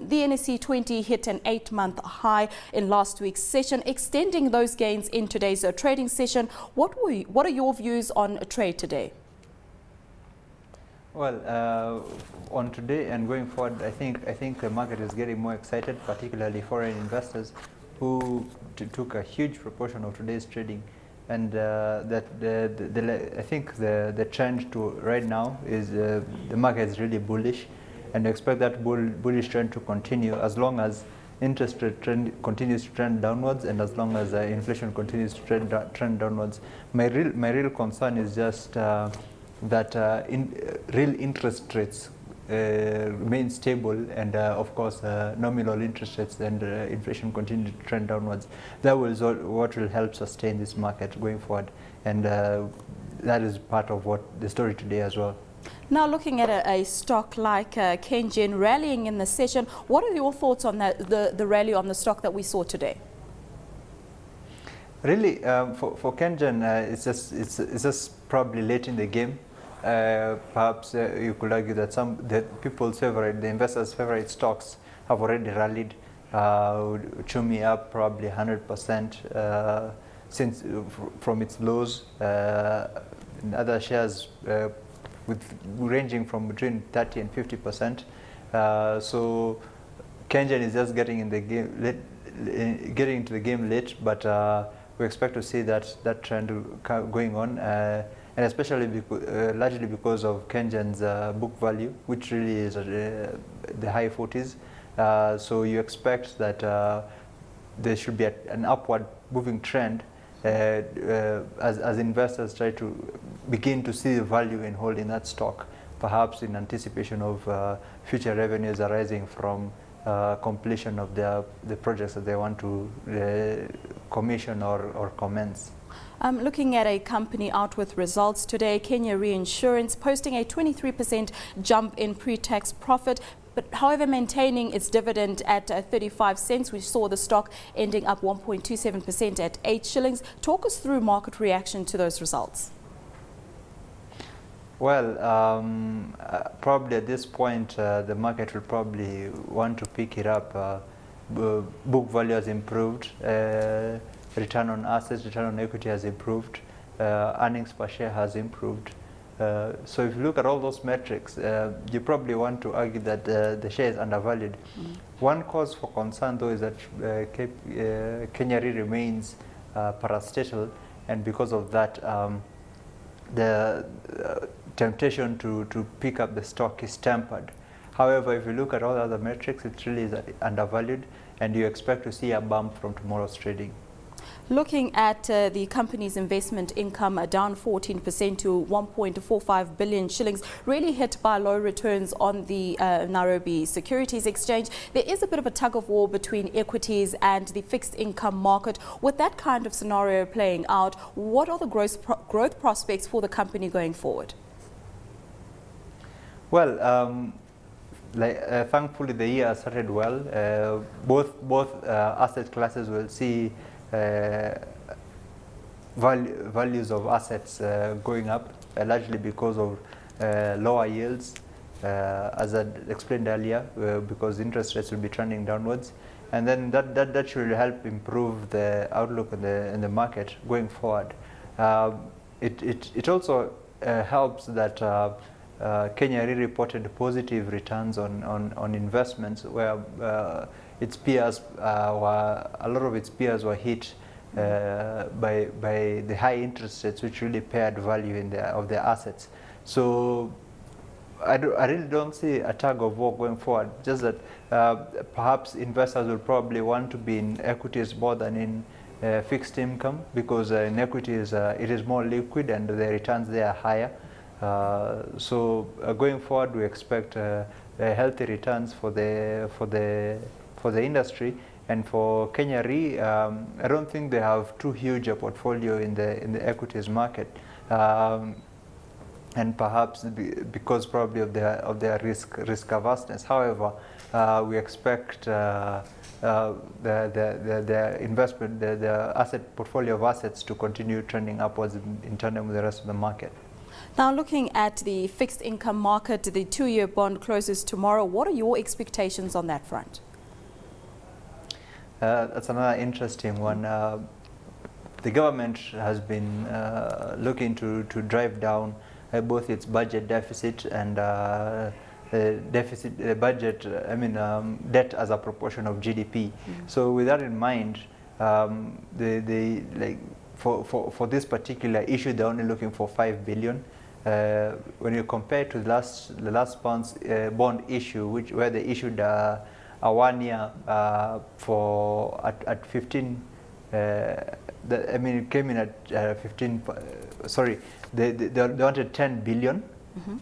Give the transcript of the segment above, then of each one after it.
The NSE 20 hit an 8-month high in last week's session, extending those gains in today's trading session. What are your views on trade today? Well, on today and going forward, I think the market is getting more excited, particularly foreign investors who took a huge proportion of today's trading, and I think the trend to right now is the market is really bullish, and I expect that bullish trend to continue as long as interest rate trend continues to trend downwards, and as long as inflation continues to trend downwards. My real concern is just that real interest rates remain stable, and of course nominal interest rates and inflation continue to trend downwards. That was what will help sustain this market going forward, and that is part of what the story today as well. Now, looking at a stock like Kenyan rallying in the session, what are your thoughts on the rally on the stock that we saw today? Really, for Kenyan, it's just probably late in the game. Perhaps you could argue that the investors' favorite stocks have already rallied. Chumi up probably 100% since from its lows. And other shares ranging from between 30 and 50%. So Kenyan is just getting in the game, getting into the game late, but we expect to see that trend going on. And especially largely because of Kenyan's book value, which really is the high 40s. So you expect that there should be an upward moving trend as investors try to begin to see the value in holding that stock, perhaps in anticipation of future revenues arising from completion of the projects that they want to commission or commence. Looking at a company out with results today, Kenya Reinsurance posting a 23% jump in pre-tax profit, but however maintaining its dividend at 35 cents. We saw the stock ending up 1.27% at 8 shillings. Talk us through market reaction to those results. Well, probably at this point the market will probably want to pick it up. Book value has improved. Return on assets, return on equity has improved, earnings per share has improved. So if you look at all those metrics, you probably want to argue that the share is undervalued. One cause for concern, though, is that Kenya remains parastatal, and because of that, the temptation to pick up the stock is tempered. However, if you look at all the other metrics, it really is undervalued, and you expect to see a bump from tomorrow's trading. Looking at the company's investment income down 14% to 1.45 billion shillings, really hit by low returns on the Nairobi Securities Exchange. There is a bit of a tug of war between equities and the fixed income market. With that kind of scenario playing out, what are the growth prospects for the company going forward? Well, thankfully the year started well. Both asset classes will see values of assets going up, largely because of lower yields, as I explained earlier, because interest rates will be trending downwards, and then that should help improve the outlook in the market going forward. It also helps that Kenya reported positive returns on investments, where its peers a lot of its peers were hit by the high interest rates, which really paired value of their assets. So I really don't see a tug of war going forward. Just that perhaps investors will probably want to be in equities more than in fixed income, because in equities it is more liquid and the returns there are higher. So going forward, we expect healthy returns for the industry, and for Kenya Re, I don't think they have too huge a portfolio in the equities market, and perhaps because probably of their risk averseness. However, we expect the investment, the asset portfolio of assets to continue trending upwards in tandem with the rest of the market. Now, looking at the fixed income market, the 2-year bond closes tomorrow. What are your expectations on that front? That's another interesting one. The government has been looking to drive down both its budget deficit and debt as a proportion of GDP. So with that in mind, for this particular issue, they're only looking for 5 billion. When you compare to the last bond issue, where they issued a 1 year for at 15. It came in at 15. Sorry, they wanted 10 billion.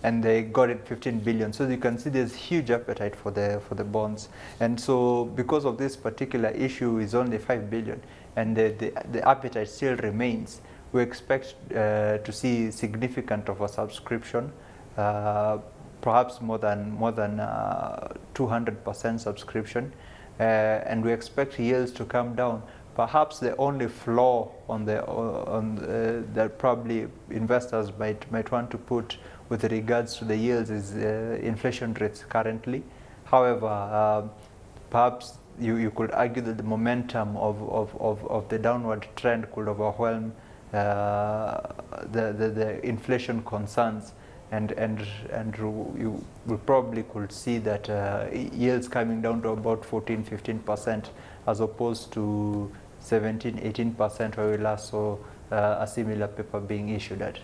And they got it 15 billion. So you can see there's huge appetite for the bonds. And so because of this particular issue is only 5 billion, and the appetite still remains, we expect to see significant of a subscription, perhaps more than 200% subscription, and we expect yields to come down. Perhaps the only flaw that probably investors might want to put with regards to the yields is inflation rates currently. However, perhaps you could argue that the momentum of the downward trend could overwhelm the inflation concerns, and you probably could see that yields coming down to about 14-15% as opposed to 17-18% where we last saw a similar paper being issued at.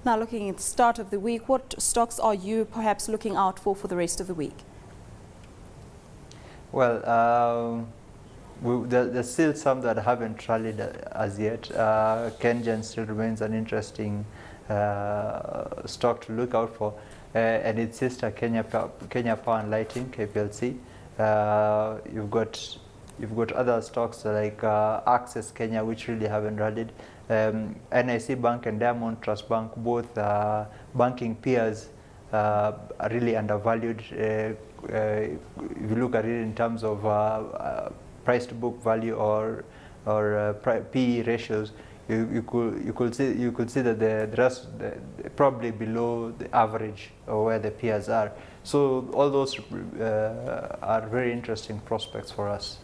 Now, looking at the start of the week, what stocks are you perhaps looking out for the rest of the week? Well, there's still some that haven't rallied as yet. Kenyan still remains an interesting stock to look out for, and its sister Kenya Power and Lighting, KPLC. You've got other stocks like Access Kenya, which really haven't rallied. NIC Bank and Diamond Trust Bank, both banking peers, are really undervalued. If you look at it in terms of price to book value or PE ratios, you could see that the rest probably below the average or where the peers are. So all those are very interesting prospects for us.